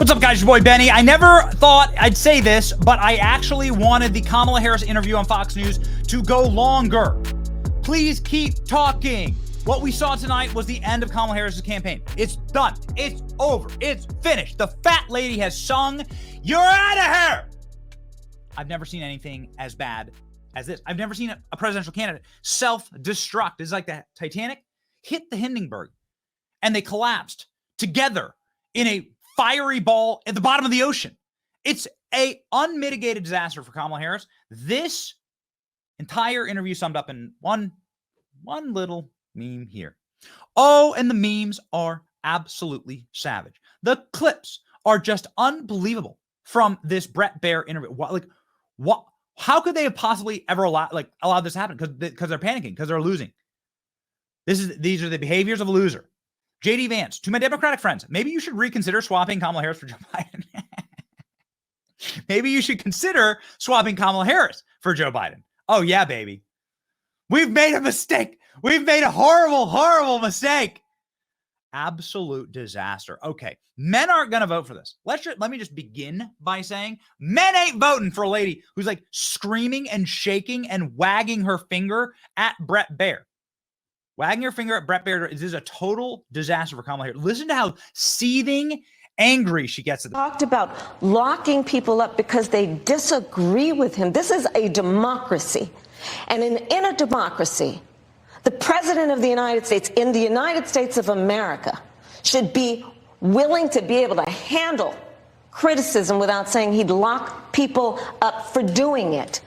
What's up, guys? Your boy Benny. I never thought I'd say this, but I actually wanted the Kamala Harris interview on Fox News to go longer. Please keep talking. What we saw tonight was the end of Kamala Harris' campaign. It's done. It's over. It's finished. The fat lady has sung, "You're out of here." I've never seen anything as bad as this. I've never seen a presidential candidate self-destruct. It's like the Titanic hit the Hindenburg and they collapsed together in a fiery ball at the bottom of the ocean. It's a unmitigated disaster for Kamala Harris. This entire interview summed up in one little meme here. Oh, and the memes are absolutely savage. The clips are just unbelievable from this Bret Baier interview. What? How could they have possibly ever allowed this to happen? Because they're panicking, because they're losing. These are the behaviors of a loser. JD Vance, to my Democratic friends, maybe you should reconsider swapping Kamala Harris for Joe Biden. Maybe you should consider swapping Kamala Harris for Joe Biden. Oh, yeah, baby. We've made a mistake. We've made a horrible, horrible mistake. Absolute disaster. Okay, men aren't going to vote for this. Let me just begin by saying men ain't voting for a lady who's like screaming and shaking and wagging her finger at Bret Baier. Wagging her finger at Bret Baier is a total disaster for Kamala Harris. Listen to how seething angry she gets at this. Talked about locking people up because they disagree with him. This is a democracy. And in a democracy, the president of the United States, in the United States of America, should be willing to be able to handle criticism without saying he'd lock people up for doing it.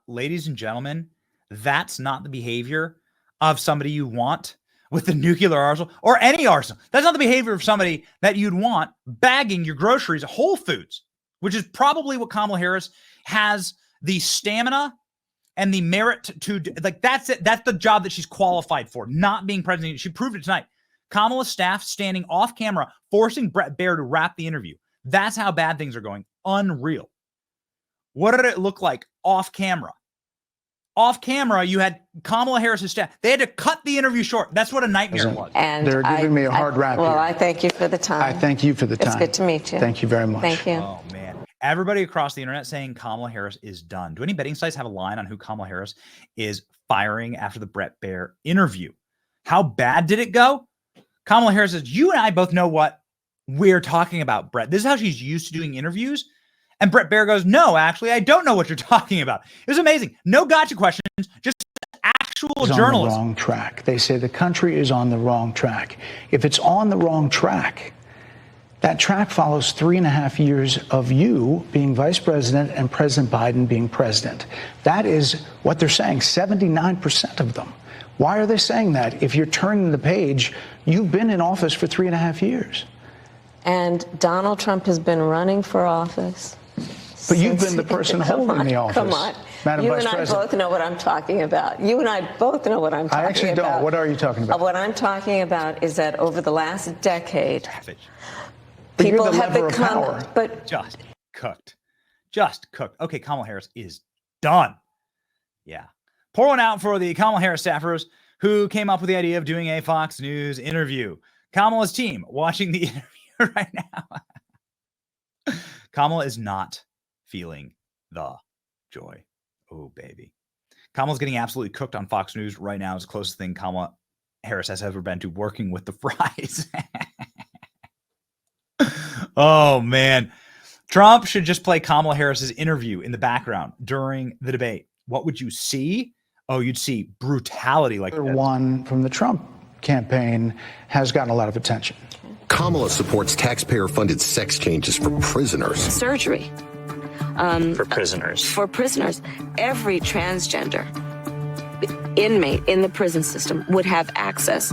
Ladies and gentlemen, that's not the behavior of somebody you want with the nuclear arsenal or any arsenal. That's not the behavior of somebody that you'd want bagging your groceries at Whole Foods, which is probably what Kamala Harris has the stamina and the merit to do. Like, that's it. That's the job that she's qualified for, not being president. She proved it tonight. Kamala's staff standing off camera, forcing Bret Baier to wrap the interview. That's how bad things are going. Unreal. What did it look like off camera? Off camera, you had Kamala Harris's staff. They had to cut the interview short. That's what a nightmare was. And they're giving me a hard rap Well, here. I thank you for the time. I thank you for the time. It's good to meet you. Thank you very much. Thank you. Oh, man. Everybody across the internet saying Kamala Harris is done. Do any betting sites have a line on who Kamala Harris is firing after the Bret Baier interview? How bad did it go? Kamala Harris says, you and I both know what we're talking about, Bret. This is how she's used to doing interviews. And Bret Baier goes, no, actually, I don't know what you're talking about. It was amazing. No gotcha questions, just actual journalism. On the wrong track. They say the country is on the wrong track. If it's on the wrong track, that track follows 3.5 years of you being vice president and President Biden being president. That is what they're saying, 79% of them. Why are they saying that? If you're turning the page, you've been in office for 3.5 years. And Donald Trump has been running for office. But you've been the person holding the office. Come on. Madam You Vice and I President. both know what I'm talking about. You and I both know what I'm talking about. I actually don't. What are you talking about? What I'm talking about is that over the last decade, Savage. But you're people the have lever of become, power. but Just cooked. Just cooked. Okay, Kamala Harris is done. Yeah. Pour one out for the Kamala Harris staffers who came up with the idea of doing a Fox News interview. Kamala's team watching the interview right now. Kamala is not feeling the joy. Oh, baby. Kamala's getting absolutely cooked on Fox News right now. It's the closest thing Kamala Harris has ever been to working with the fries. Oh, man. Trump should just play Kamala Harris's interview in the background during the debate. What would you see? Oh, you'd see brutality like that. One from the Trump campaign has gotten a lot of attention. Kamala supports taxpayer-funded sex changes for prisoners. Surgery. For prisoners. For prisoners. Every transgender inmate in the prison system would have access.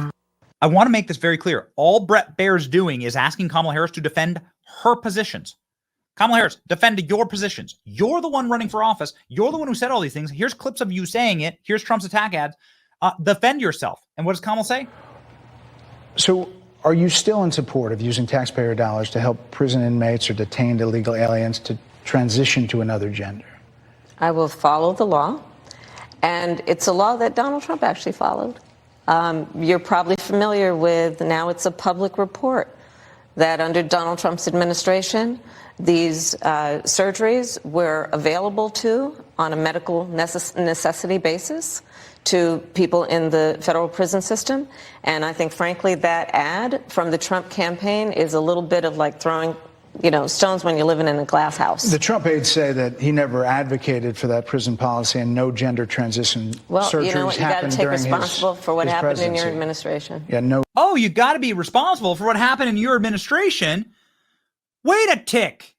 I want to make this very clear. All Bret Baier's doing is asking Kamala Harris to defend her positions. Kamala Harris, defend your positions. You're the one running for office. You're the one who said all these things. Here's clips of you saying it. Here's Trump's attack ads. Defend yourself. And what does Kamala say? So are you still in support of using taxpayer dollars to help prison inmates or detained illegal aliens to transition to another gender? I will follow the law. And it's a law that Donald Trump actually followed. You're probably familiar with, now it's a public report, that under Donald Trump's administration, these surgeries were available on a medical necessity basis to people in the federal prison system. And I think, frankly, that ad from the Trump campaign is a little bit of like throwing stones when you're living in a glass house. The Trump aides say that he never advocated for that prison policy and no gender transition surgeries you know what? You got to take responsible for what happened in your administration. Yeah, no. Oh, you got to be responsible for what happened in your administration. Wait a tick.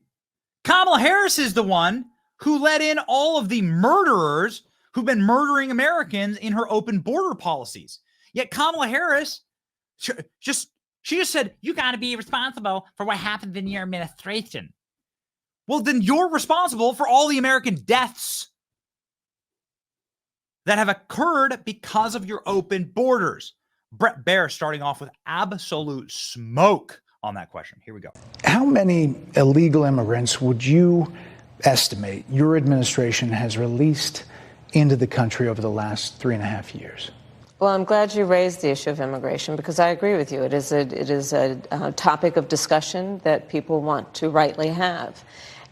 Kamala Harris is the one who let in all of the murderers who've been murdering Americans in her open border policies. Yet Kamala Harris she just said, you got to be responsible for what happened in your administration. Well, then you're responsible for all the American deaths that have occurred because of your open borders. Brett Baer starting off with absolute smoke on that question. Here we go. How many illegal immigrants would you estimate your administration has released into the country over the last 3.5 years? Well, I'm glad you raised the issue of immigration because I agree with you. It is a topic of discussion that people want to rightly have.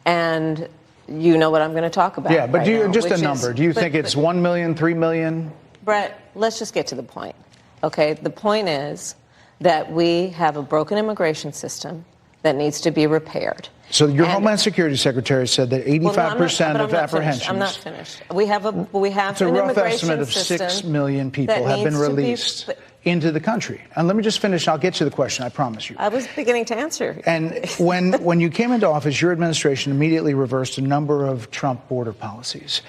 And you know what I'm going to talk about. Yeah, but right do you now, just a number? Do you think it's 1 million, 3 million? Brett, let's just get to the point. Okay, the point is that we have a broken immigration system that needs to be repaired. So your Homeland Security Secretary said that 85% of apprehensions. I'm not finished. We have it's a an rough immigration estimate of 6 million people have been released into the country. And let me just finish. I'll get to the question. I promise you. I was beginning to answer. And when you came into office, your administration immediately reversed a number of Trump border policies.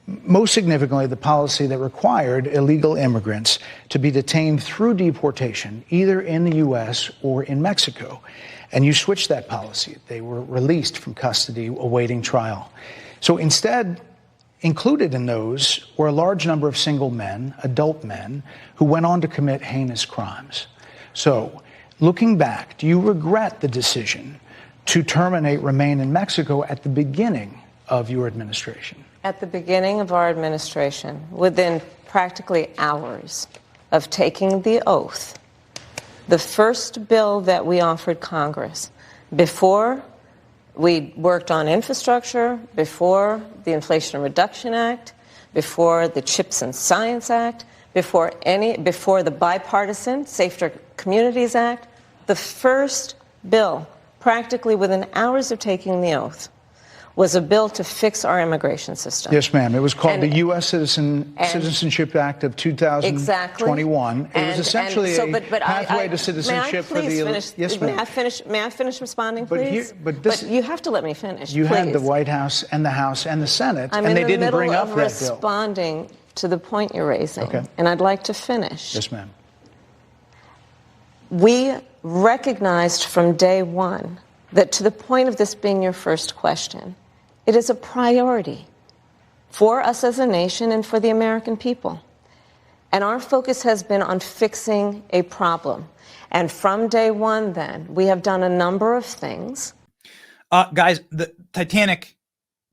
Most significantly, the policy that required illegal immigrants to be detained through deportation, either in the U.S. or in Mexico. And you switched that policy. They were released from custody awaiting trial. So instead, included in those were a large number of single men, adult men, who went on to commit heinous crimes. So looking back, do you regret the decision to terminate Remain in Mexico at the beginning of your administration? At the beginning of our administration, within practically hours of taking the oath, the first bill that we offered Congress, before we worked on infrastructure, before the Inflation Reduction Act, before the CHIPS and Science Act, before the bipartisan Safer Communities Act, the first bill, practically within hours of taking the oath, was a bill to fix our immigration system. Yes, ma'am. It was called the U.S. Citizenship Act of 2021. Exactly. It was essentially a pathway to citizenship for the... Finish? Yes, ma'am. May I finish responding, please? But you have to let me finish, You please. had the White House and the House and the Senate, and they didn't bring up that bill. I'm responding to the point you're raising, okay. And I'd like to finish. Yes, ma'am. We recognized from day one that, to the point of this being your first question, it is a priority for us as a nation and for the American people. And our focus has been on fixing a problem. And from day one, then, we have done a number of things. Guys, the Titanic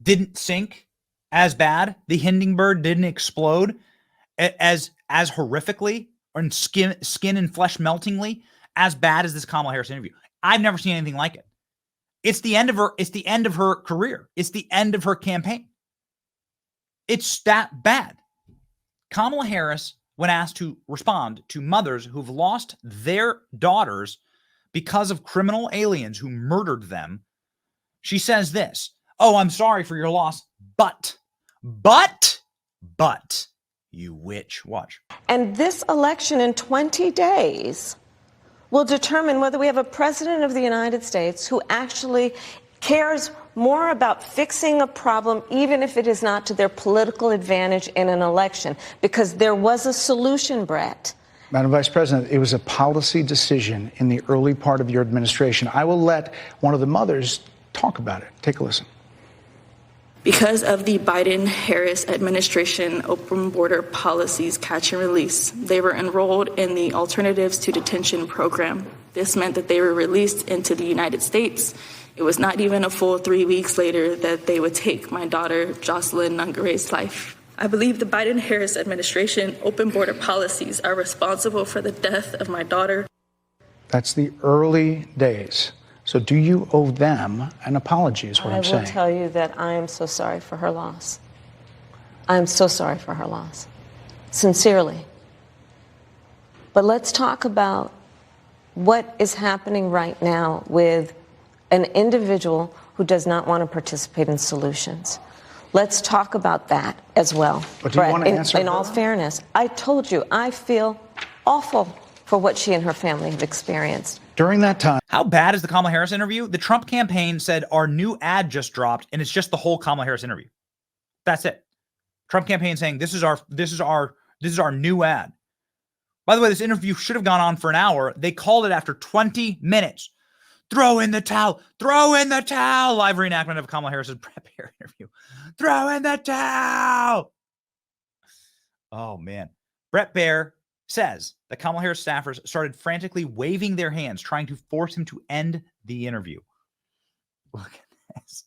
didn't sink as bad. The Hindenburg didn't explode as horrifically or skin and flesh meltingly as bad as this Kamala Harris interview. I've never seen anything like it. It's the end of her. It's the end of her career. It's the end of her campaign. It's that bad. Kamala Harris, when asked to respond to mothers who've lost their daughters because of criminal aliens who murdered them, she says this: "Oh, I'm sorry for your loss, but, you witch." Watch. And this election in 20 days will determine whether we have a president of the United States who actually cares more about fixing a problem, even if it is not to their political advantage in an election, because there was a solution, Brett. Madam Vice President, it was a policy decision in the early part of your administration. I will let one of the mothers talk about it. Take a listen. Because of the Biden-Harris administration open border policies catch and release, they were enrolled in the Alternatives to Detention program. This meant that they were released into the United States. It was not even a full 3 weeks later that they would take my daughter, Jocelyn Nungare's life. I believe the Biden-Harris administration open border policies are responsible for the death of my daughter. That's the early days. So do you owe them an apology is what I'm saying. I will tell you that I am so sorry for her loss. I am so sorry for her loss. Sincerely. But let's talk about what is happening right now with an individual who does not want to participate in solutions. Let's talk about that as well. But do you want to answer in all fairness, I told you, I feel awful for what she and her family have experienced. During that time. How bad is the Kamala Harris interview? The Trump campaign said our new ad just dropped, and it's just the whole Kamala Harris interview. That's it. Trump campaign saying this is our new ad. By the way, this interview should have gone on for an hour. They called it after 20 minutes. Throw in the towel. Throw in the towel. Live reenactment of Kamala Harris's Brett Baier interview. Throw in the towel. Oh, man. Brett Baier says that Kamala Harris staffers started frantically waving their hands, trying to force him to end the interview. Look at this.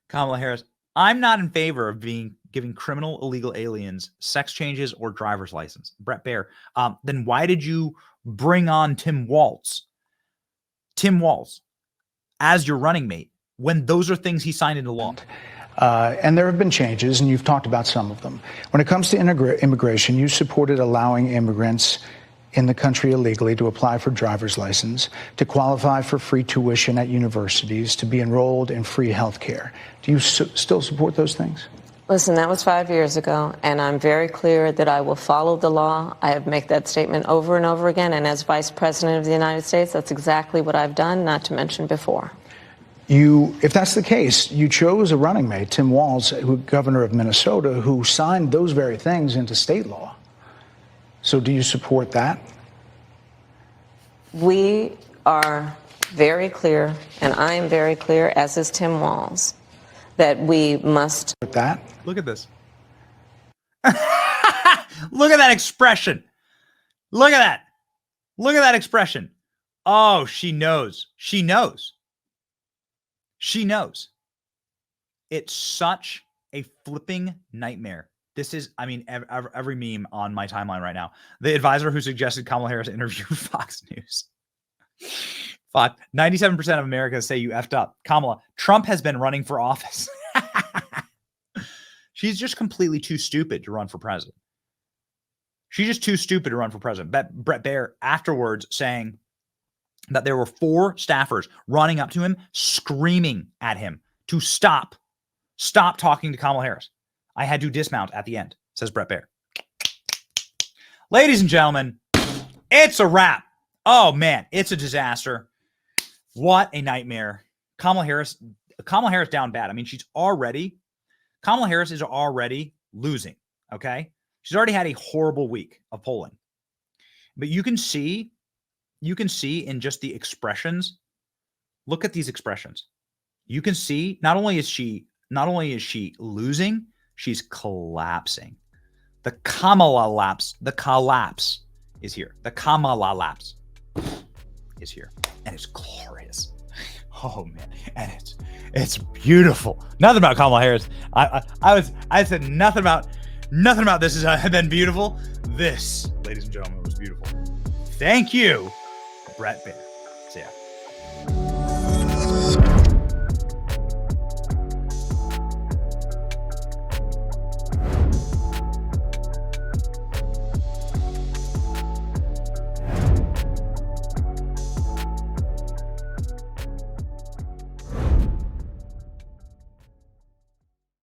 Kamala Harris, I'm not in favor of giving criminal illegal aliens sex changes or driver's license. Brett Baier, then why did you bring on Tim Walz as your running mate when those are things he signed into law? And there have been changes, and you've talked about some of them. When it comes to immigration, you supported allowing immigrants in the country illegally to apply for driver's license, to qualify for free tuition at universities, to be enrolled in free health care. Do you still support those things? Listen, that was 5 years ago, and I'm very clear that I will follow the law. I have made that statement over and over again, and as Vice President of the United States, that's exactly what I've done, not to mention before. If that's the case, you chose a running mate, Tim Walz, governor of Minnesota, who signed those very things into state law. So do you support that? We are very clear, and I am very clear, as is Tim Walz, that we must. That? Look at this. Look at that expression. Look at that. Look at that expression. Oh, she knows. She knows. She knows. It's such a flipping nightmare. This is, I mean, every meme on my timeline right now. The advisor who suggested Kamala Harris interview Fox News. Fuck. 97% of Americans say you effed up. Kamala, Trump has been running for office. She's just completely too stupid to run for president. She's just too stupid to run for president. Brett Baier afterwards saying that there were 4 staffers running up to him, screaming at him to stop talking to Kamala Harris. I had to dismount at the end, says Brett Baier. Ladies and gentlemen, it's a wrap. Oh, man, it's a disaster. What a nightmare. Kamala Harris down bad. I mean, Kamala Harris is already losing, okay? She's already had a horrible week of polling. But you can see in just the expressions. Look at these expressions. You can see not only is she losing, she's collapsing. The collapse is here. The Kamala lapse is here. And it's glorious. Oh man. And it's beautiful. Nothing about Kamala Harris. I said nothing about this has been beautiful. This, ladies and gentlemen, was beautiful. Thank you, Brett Baier. See ya.